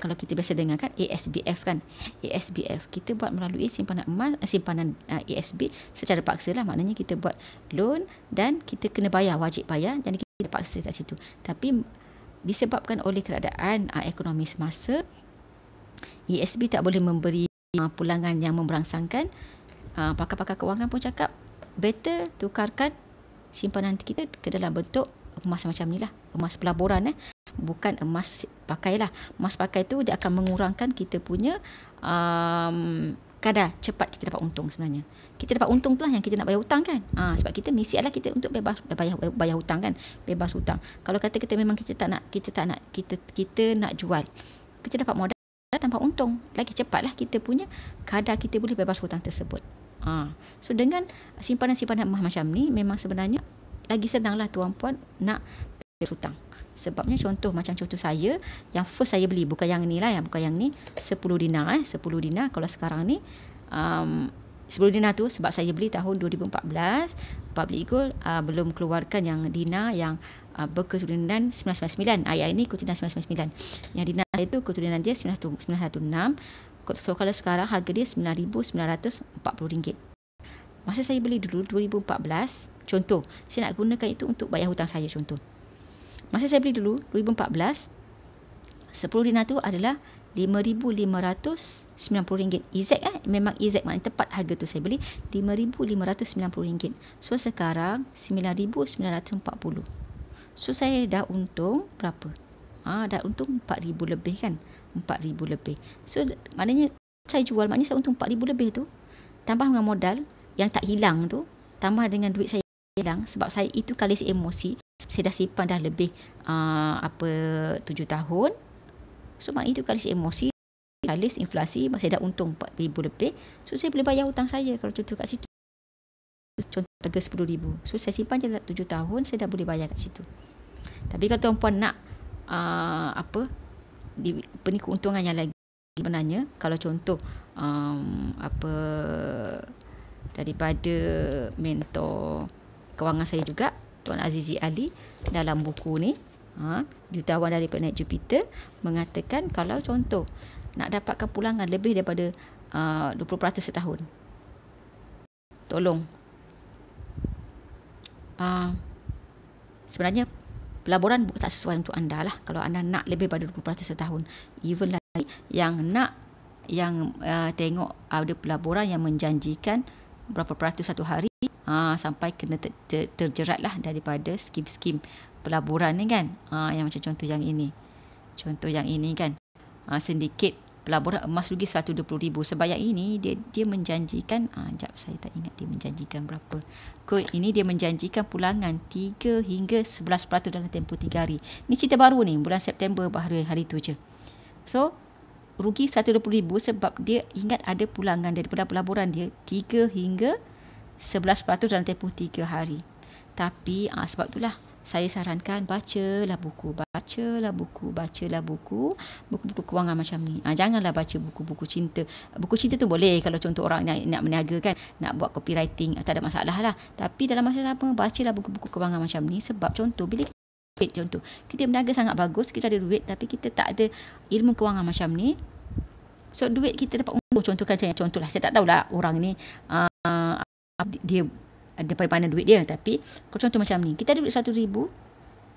kalau kita biasa dengar kan ASBF kan. ASBF kita buat melalui simpanan emas, simpanan ASB secara paksa lah. Maknanya kita buat loan dan kita kena bayar, wajib bayar, dan kita paksa kat situ. Tapi disebabkan oleh keadaan ekonomi semasa, ASB tak boleh memberi pulangan yang memberangsangkan. Pakar-pakar kewangan pun cakap better tukarkan simpanan kita ke dalam bentuk emas macam ni lah, emas pelaburan bukan emas pakai lah. Emas pakai tu dia akan mengurangkan kita punya kadar cepat kita dapat untung sebenarnya. Kita dapat untung tu lah yang kita nak bayar hutang kan. Sebab kita misi adalah kita untuk bayar hutang kan, bebas hutang. Kalau kata kita memang kita nak jual, kita dapat modal tanpa untung, lagi cepatlah kita punya kadar kita boleh bebas hutang tersebut. So dengan simpanan-simpanan emas macam ni, memang sebenarnya lagi senanglah tuan-puan nak bebas hutang. Sebabnya macam contoh saya, yang first saya beli, bukan yang ni lah, bukan yang ni, 10 dinar. 10 dinar, kalau sekarang ni 10 dinar tu sebab saya beli tahun 2014, Public Gold belum keluarkan yang dinar yang berketurunan 999. Ayat ini keturunan 999. Yang dinar itu keturunan dia 916. So kalau sekarang harga dia RM9,940. Masa saya beli dulu 2014, contoh, saya nak gunakan itu untuk bayar hutang saya contoh. Masa saya beli dulu 2014, 10 dinar tu adalah RM5,590. Exact memang exact, maknanya tepat harga tu saya beli RM5,590. So sekarang RM9,940. So saya dah untung berapa? Dah untung RM4,000 lebih kan? RM4,000 lebih. So maknanya saya jual, maknanya saya untung RM4,000 lebih tu. Tambah dengan modal yang tak hilang tu, tambah dengan duit saya hilang sebab saya itu kalis emosi. Saya dah simpan dah lebih 7 tahun. So maknanya itu kalis emosi, kalis inflasi, saya dah untung RM4,000 lebih. So saya boleh bayar hutang saya. Kalau contoh kat situ, contoh harga RM10,000. So saya simpan je 7 tahun, saya dah boleh bayar kat situ. Tapi kalau tuan-puan nak ni keuntungannya lagi, sebenarnya kalau contoh daripada mentor kewangan saya juga, Tuan Azizi Ali, dalam buku ni Jutawan dari Planet Jupiter, mengatakan kalau contoh nak dapatkan pulangan lebih daripada 20% setahun, tolong sebenarnya pelaburan tak sesuai untuk anda lah. Kalau anda nak lebih daripada 20% setahun, even lagi yang tengok ada pelaburan yang menjanjikan berapa peratus satu hari, sampai kena terjerat lah daripada skim-skim pelaburan ni kan. Yang macam contoh yang ini kan, sindiket pelaburan emas rugi 120,000. Sebab yang ini dia menjanjikan, saya tak ingat dia menjanjikan berapa. Ini dia menjanjikan pulangan 3 hingga 11% dalam tempoh 3 hari. Ni cerita baru ni, bulan September, hari tu je. So rugi 120,000 sebab dia ingat ada pulangan daripada pelaburan dia 3 hingga 11% dalam tempoh 3 hari. Tapi sebab itulah saya sarankan bacalah buku kewangan macam ni. Janganlah baca buku-buku cinta. Buku cinta tu boleh kalau contoh orang nak meniaga kan, nak buat copywriting, tak ada masalah lah. Tapi dalam masa sama bacalah buku-buku kewangan macam ni. Sebab contoh bila kita berniaga sangat bagus, kita ada duit tapi kita tak ada ilmu kewangan macam ni, so duit kita dapat untung. Contohlah saya tak tahulah orang ni dia daripada mana duit dia, tapi kalau contoh macam ni, kita ada duit 100,000,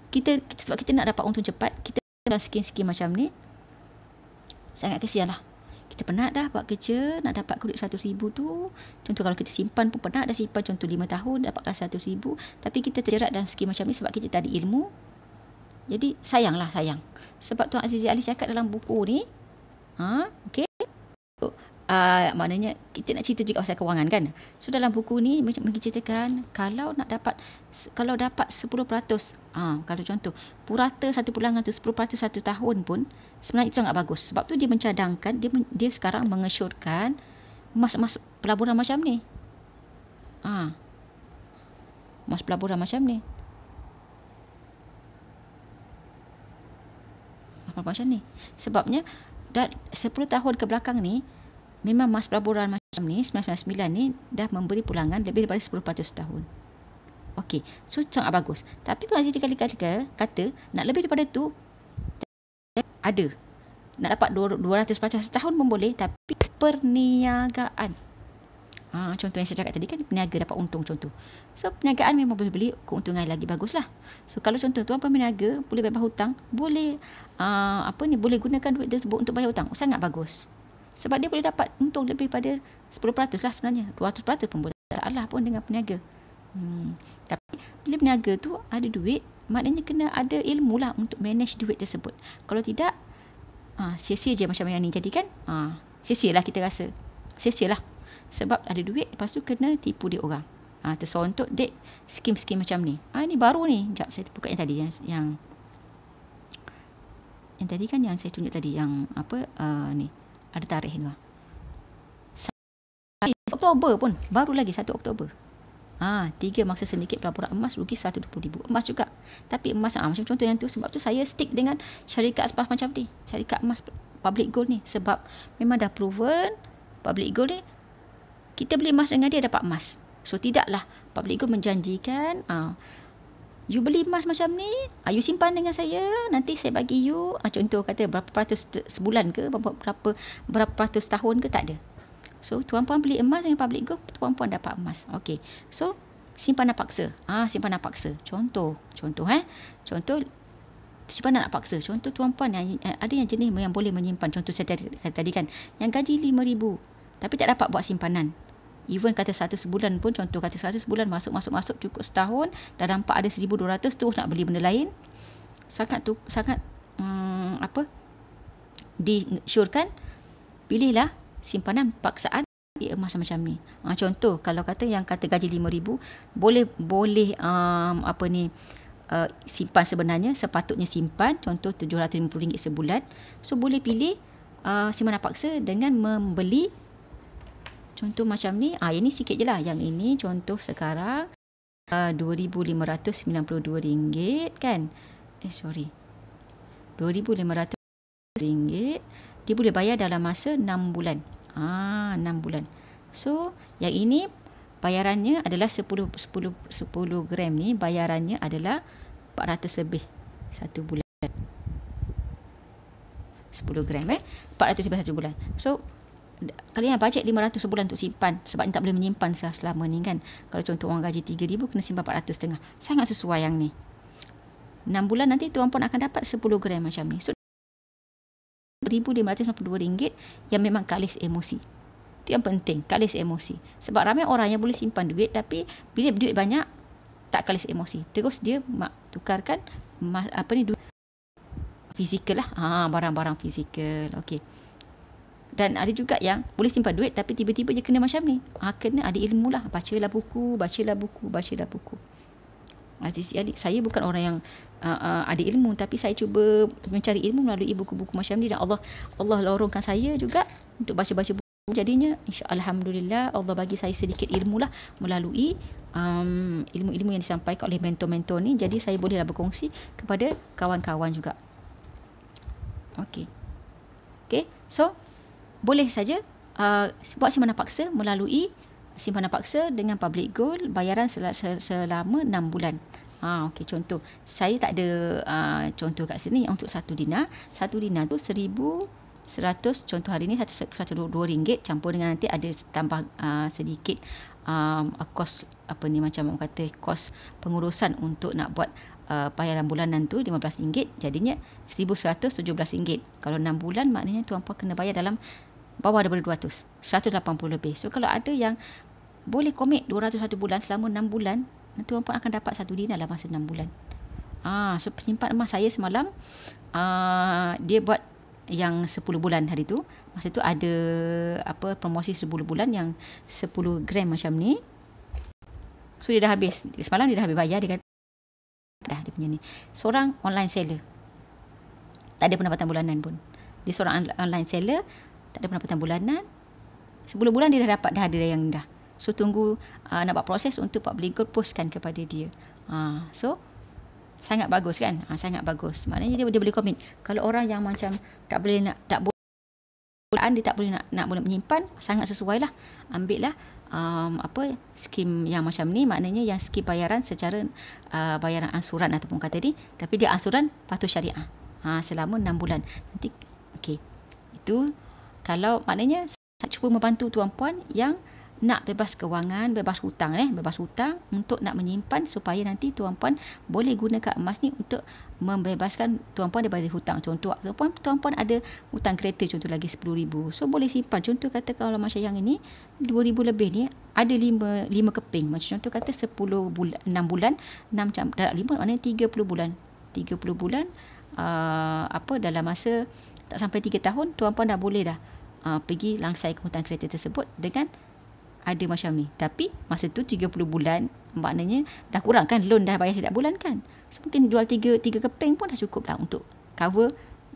kita sebab kita nak dapat untung cepat, kita dalam skim-skim macam ni, sangat kesian lah. Kita penat dah buat kerja, nak dapat duit 100,000 tu. Contoh kalau kita simpan pun penat dah simpan, contoh 5 tahun dapatkan 100,000, tapi kita terjerat dalam skim macam ni sebab kita tak ada ilmu. Jadi sayang. Sebab Tuan Azizi Ali cakap dalam buku ni, okey, maknanya kita nak cerita juga pasal kewangan kan. So dalam buku ni menceritakan kalau dapat 10%, kalau contoh purata satu pulangan tu 10% satu tahun pun sebenarnya itu sangat bagus. Sebab tu dia mencadangkan, dia sekarang mengesyorkan emas pelaburan macam ni. Emas pelaburan macam ni. Macam ni. Sebabnya 10 tahun ke belakang ni memang emas pelaburan macam ni 999 ni dah memberi pulangan lebih daripada 10% setahun. Okey, so sangat bagus. Tapi Puan Azizi kali-kali kata nak lebih daripada tu ada. Nak dapat 200% setahun pun boleh, tapi perniagaan. Contoh yang saya cakap tadi kan, peniaga dapat untung contoh. So perniagaan memang boleh beli keuntungan lagi bagus lah. So kalau contoh tuan peniaga boleh bebas hutang, boleh boleh gunakan duit tersebut untuk bayar hutang, sangat bagus. Sebab dia boleh dapat untung lebih pada 10% lah sebenarnya. 200% pun boleh, tak salah pun dengan peniaga. Tapi bila peniaga tu ada duit, maknanya kena ada ilmu lah untuk manage duit tersebut. Kalau tidak, sia-sia je macam yang ni. Jadi kan sia-sia lah kita rasa. sia-sia lah. Sebab ada duit, lepas tu kena tipu dia orang. Tersontok dek skim-skim macam ni. Ni baru ni. Sekejap, saya buka yang tadi. Yang tadi kan yang saya tunjuk tadi. Yang ni. Ada tarikh ni. Oktober pun. Baru lagi 1 Oktober. 3 mangsa sedikit pelaburan emas rugi 120,000. Emas juga. Tapi emas macam contoh yang tu. Sebab tu saya stick dengan syarikat emas macam ni. Syarikat emas public gold ni. Sebab memang dah proven public gold ni, kita beli emas dengan dia dapat emas. So tidaklah public gold menjanjikan you beli emas macam ni, you simpan dengan saya, nanti saya bagi you contoh kata berapa peratus sebulan ke, berapa peratus tahun ke, tak ada. So tuan-puan beli emas dengan public gold, tuan-puan dapat emas. Okey. So simpanan paksa. Simpanan paksa. Contoh simpanan paksa. Contoh tuan-puan yang ada yang jenis yang boleh menyimpan. Contoh saya tadi kan, yang gaji 5,000 tapi tak dapat buat simpanan. Even kata 100 sebulan pun, contoh kata 100 sebulan masuk cukup setahun, dah nampak ada 1,200, terus nak beli benda lain, sangat disyorkan pilihlah simpanan paksaan emas macam ni. Contoh kalau kata yang kata gaji 5,000 boleh simpan, sebenarnya sepatutnya simpan contoh RM750 sebulan. So boleh pilih simpanan paksa dengan membeli. Contoh macam ni, ini sikit je lah. Yang ini contoh sekarang RM2,592 kan. RM2,500. Dia boleh bayar dalam masa 6 bulan. 6 bulan. So, yang ini bayarannya adalah 10 gram ni, bayarannya adalah 400 lebih 1 bulan. 10 gram 400 lebih 1 bulan. So, kalian bajet 500 sebulan untuk simpan, sebab tak boleh menyimpan selama ni kan. Kalau contoh orang gaji 3,000 kena simpan 400,500. Sangat sesuai yang ni. 6 bulan nanti tuan-puan akan dapat 10 gram macam ni. So RM1,592 yang memang kalis emosi. Itu yang penting, kalis emosi. Sebab ramai orang yang boleh simpan duit, tapi bila duit banyak tak kalis emosi. Terus dia tukarkan duit fizikal lah. Barang-barang fizikal. Okey. Dan ada juga yang boleh simpan duit tapi tiba-tiba je kena macam ni. Kena ada ilmu lah. Bacalah buku. Aziz Ali, saya bukan orang yang ada ilmu, tapi saya cuba mencari ilmu melalui buku-buku macam ni, dan Allah lorongkan saya juga untuk baca-baca buku. Jadinya alhamdulillah Allah bagi saya sedikit ilmu lah melalui ilmu-ilmu yang disampaikan oleh mentor-mentor ni. Jadi saya bolehlah berkongsi kepada kawan-kawan juga. Okey. So boleh saja buat simpanan paksa melalui simpanan paksa dengan public gold, bayaran selama 6 bulan. Okey, contoh saya tak ada contoh kat sini untuk 1 dinar. 1 dinar tu 1,100, contoh hari ni RM102 campur dengan nanti ada tambah sedikit kos macam orang kata kos pengurusan untuk nak buat bayaran bulanan tu RM15, jadinya RM1,117. Kalau 6 bulan maknanya tuan-puan kena bayar dalam bawah daripada 200, 180 lebih. So kalau ada yang boleh komit 200 satu bulan selama 6 bulan, tuan-puan akan dapat 1 dinar dalam masa 6 bulan. So penyimpan emas saya semalam, dia buat yang 10 bulan hari tu. Masa tu ada promosi 10 bulan yang 10 gram macam ni. So dia dah habis. Semalam dia dah habis bayar, dia kata dah dia punya ni. Seorang online seller. Tak ada pendapatan bulanan pun. Dia seorang online seller, tak ada pendapatan bulanan. 10 bulan dia dah ada yang dah. So tunggu nak buat proses untuk public gold postkan kepada dia. So sangat bagus kan? Sangat bagus. Maknanya dia boleh komit. Kalau orang yang macam tak boleh dia tak boleh nak boleh menyimpan, sangat sesuai lah. Ambil lah skim yang macam ni, maknanya yang skim bayaran secara bayaran ansuran ataupun kata ni, tapi dia ansuran patuh syariah selama 6 bulan. Nanti okey. Itu kalau maknanya saya cuba membantu tuan-puan yang nak bebas kewangan, bebas hutang untuk nak menyimpan supaya nanti tuan-puan boleh gunakan emas ni untuk membebaskan tuan-puan daripada hutang. Contoh tuan-puan ada hutang kereta contoh lagi 10,000. So boleh simpan. Contoh kata kalau macam yang ini 2,000 lebih ni ada 5 keping. Macam contoh kata 6 bulan, 6 dalam 5 maknanya 30 bulan. 30 bulan dalam masa tak sampai 3 tahun tuan-puan dah boleh dah pergi langsai ke hutang kereta tersebut dengan ada macam ni. Tapi masa tu 30 bulan, maknanya dah kurang kan, loan dah bayar setiap bulan kan. So mungkin jual 3 keping pun dah cukup lah untuk cover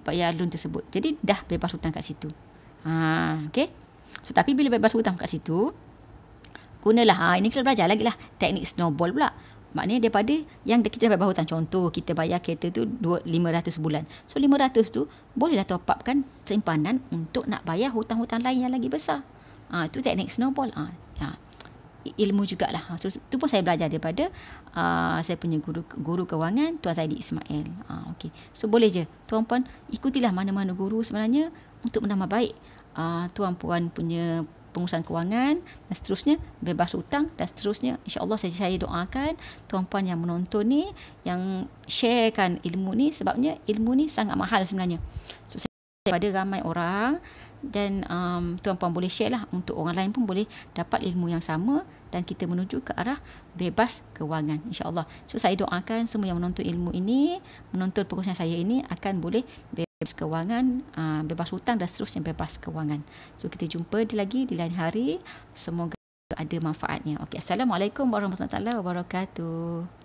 bayar loan tersebut. Jadi dah bebas hutang kat situ. Okay. So tapi bila bebas hutang kat situ, gunalah, ini kita belajar lagi lah teknik snowball pula. Maknanya daripada yang kita bebas hutang, contoh kita bayar kereta tu 500 bulan. So 500 tu bolehlah top upkan simpanan untuk nak bayar hutang-hutang lain yang lagi besar. Itu teknik snowball. Ilmu jugalah. So, itu pun saya belajar daripada saya punya guru kewangan Tuan Zaidi Ismail. Okay. So boleh je tuan-puan ikutilah mana-mana guru sebenarnya untuk menambah baik tuan-puan punya pengurusan kewangan dan seterusnya, bebas hutang dan seterusnya. InsyaAllah saya doakan tuan-puan yang menonton ni, yang sharekan ilmu ni, sebabnya ilmu ni sangat mahal sebenarnya. So saya pada ramai orang dan tuan-puan boleh share lah untuk orang lain pun boleh dapat ilmu yang sama dan kita menuju ke arah bebas kewangan, insyaAllah. So saya doakan semua yang menonton ilmu ini, menonton pengurusan saya ini akan boleh bebas kewangan, bebas hutang dan seterusnya bebas kewangan. So kita jumpa lagi di lain hari. Semoga ada manfaatnya. Okey, Assalamualaikum warahmatullahi wabarakatuh.